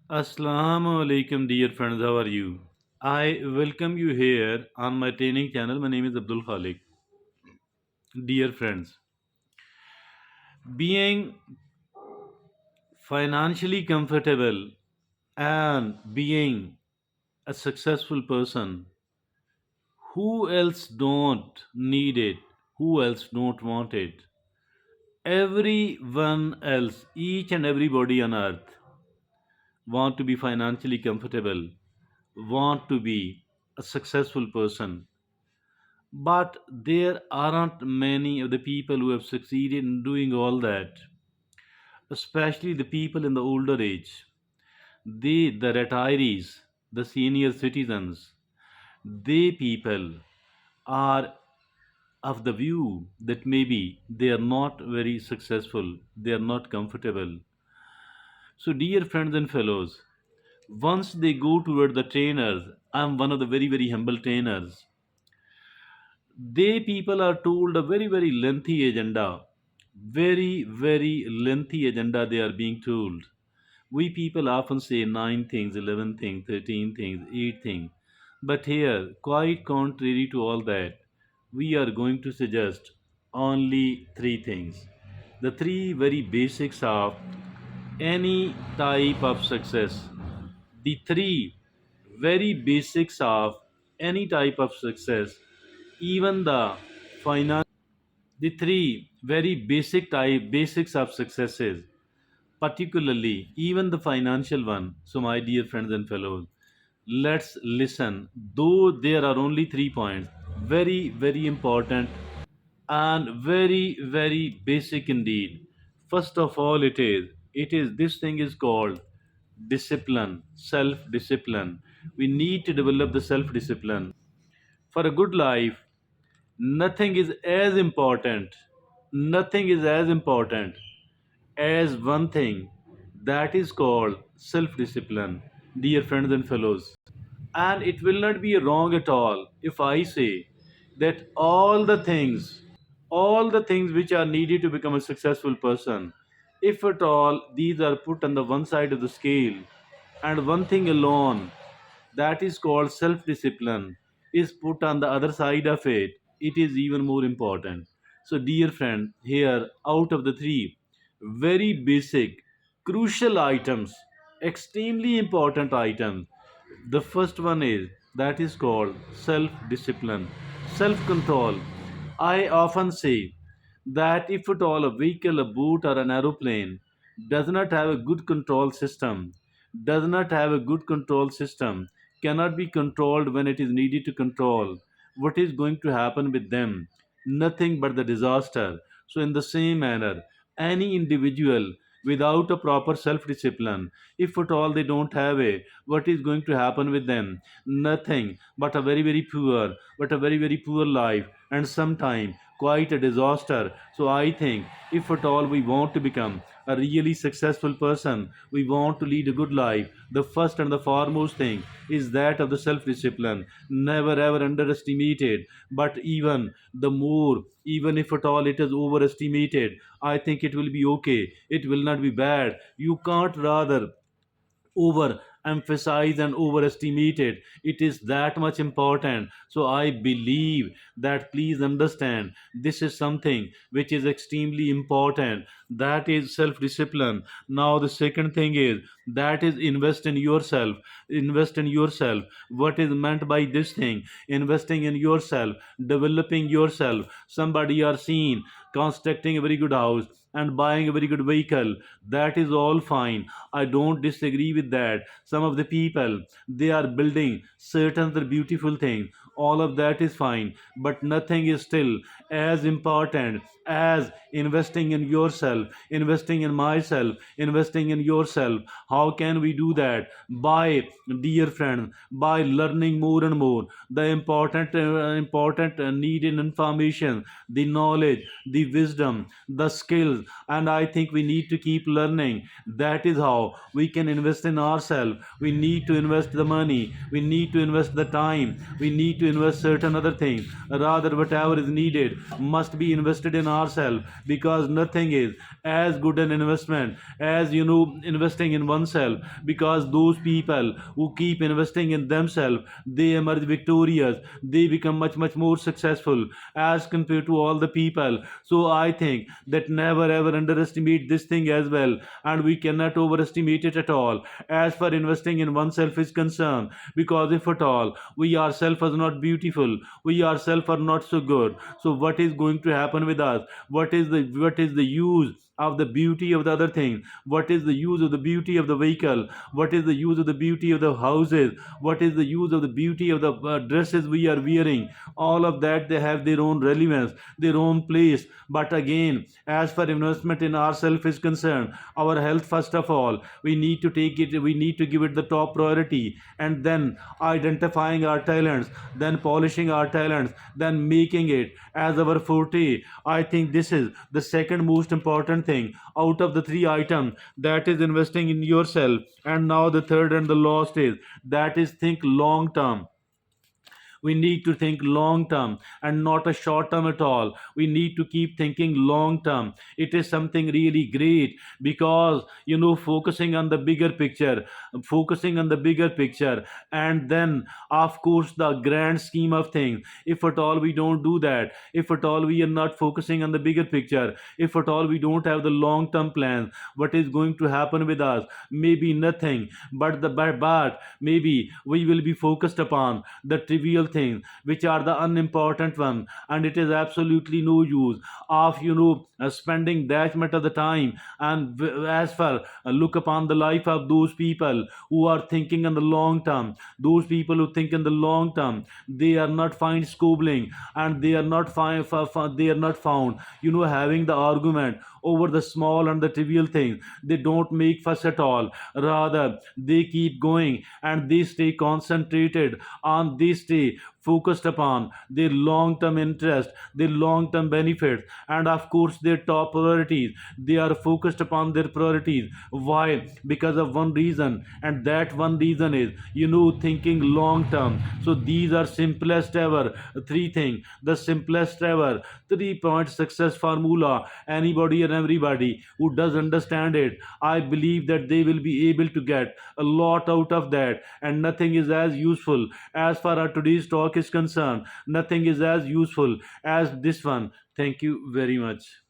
Assalamu alaikum, dear friends. How are you? I welcome you here on my training channel. My name is Abdul Khalik. Dear friends, being financially comfortable and being a successful person, who else don't need it? Who else don't want it? Everyone else, each and everybody on earth, want to be financially comfortable, want to be a successful person. But there aren't many of the people who have succeeded in doing all that, especially the people in the older age. The retirees, the senior citizens, they people are of the view that maybe they are not very successful, they are not comfortable. So, dear friends and fellows, once they go toward the trainers, I'm one of the very, very humble trainers. They people are told a very, very lengthy agenda. Very, very lengthy agenda they are being told. We people often say 9 things, 11 things, 13 things, 8 things. But here, quite contrary to all that, we are going to suggest only 3 things. The three very basics of any type of success. The three very basics of any type of success, even the finance. The three very basics of successes, particularly even the financial one. So, my dear friends and fellows, let's listen. Though there are only 3 points, very, very important and very, very basic indeed. First of all, it is this thing is called discipline, self discipline. We need to develop the self discipline for a good life. Nothing is as important, nothing is as important as one thing, that is called self discipline, dear friends and fellows. And it will not be wrong at all if I say that all the things which are needed to become a successful person, if at all these are put on the one side of the scale, and one thing alone, that is called self discipline, is put on the other side of it, it is even more important. So, dear friend, here out of the three very basic, crucial items, extremely important items, the first one is that is called self discipline, self control. I often say that if at all a vehicle, a boat, or an aeroplane does not have a good control system, does not have a good control system, cannot be controlled when it is needed to control, what is going to happen with them? Nothing but the disaster. So, in the same manner, any individual without a proper self discipline, if at all they don't have a, what is going to happen with them? Nothing but a very, very poor, but a very, very poor life, and sometime quite a disaster. So, I think if at all we want to become a really successful person, we want to lead a good life, the first and the foremost thing is that of the self discipline. Never ever underestimate it. But even if at all it is overestimated, I think it will be okay. It will not be bad. You can't rather over emphasize and overestimate it. It is that much important. So I believe that, please understand, this is something which is extremely important, that is self discipline. Now the second thing is that is invest in yourself. Invest in yourself. What is meant by this thing? Investing in yourself, developing yourself. Somebody are seen constructing a very good house and buying a very good vehicle, that is all fine. I don't disagree with that. Some of the people, they are building certain other beautiful things, all of that is fine, but nothing is still as important as investing in yourself, investing in myself, investing in yourself. How can we do that? By, dear friend, by learning more and more the important needed information, the knowledge, the wisdom, the skills. And I think we need to keep learning. That is how we can invest in ourselves. We need to invest the money, we need to invest the time, we need to to invest certain other things. Rather, whatever is needed must be invested in ourselves, because nothing is as good an investment as investing in oneself. Because those people who keep investing in themselves, they emerge victorious. They become much more successful as compared to all the people. So I think that never ever underestimate this thing as well, and we cannot overestimate it at all as far investing in oneself is concerned. Because if at all we ourselves are not beautiful, we ourselves are not so good, so what is going to happen with us? What is the use of the beauty of the other thing? What is the use of the beauty of the vehicle? What is the use of the beauty of the houses? What is the use of the beauty of the dresses we are wearing? All of that, they have their own relevance, their own place. But again, as far investment in ourselves is concerned, our health first of all, we need to give it the top priority, and then identifying our talents, then polishing our talents, then making it as our forte. I think this is the second most important thing out of the three items, that is investing in yourself. And now the third and the last is, that is think long term. We need to think long term and not a short term at all. We need to keep thinking long term. It is something really great, because focusing on the bigger picture, and then of course the grand scheme of things. If at all we don't do that, if at all we are not focusing on the bigger picture, if at all we don't have the long term plans, what is going to happen with us? Maybe nothing, but maybe we will be focused upon the trivial things, which are the unimportant one. And it is absolutely no use of spending that much of the time and as far look upon the life of those people who are thinking in the long term. Those people who think in the long term, they are not find squabbling, and they are not they are not found having the argument over the small and the trivial things. They don't make fuss at all. Rather, they keep going, and they stay concentrated on, they stay focused upon their long term interest, their long term benefits, and of course their top priorities. They are focused upon their priorities. Why? Because of one reason, and that one reason is thinking long term. So these are simplest ever three things, the simplest ever 3 point success formula. Anybody and everybody who does understand it, I believe that they will be able to get a lot out of that. And nothing is as useful, as far as today's talk is concerned, nothing is as useful as this one. Thank you very much.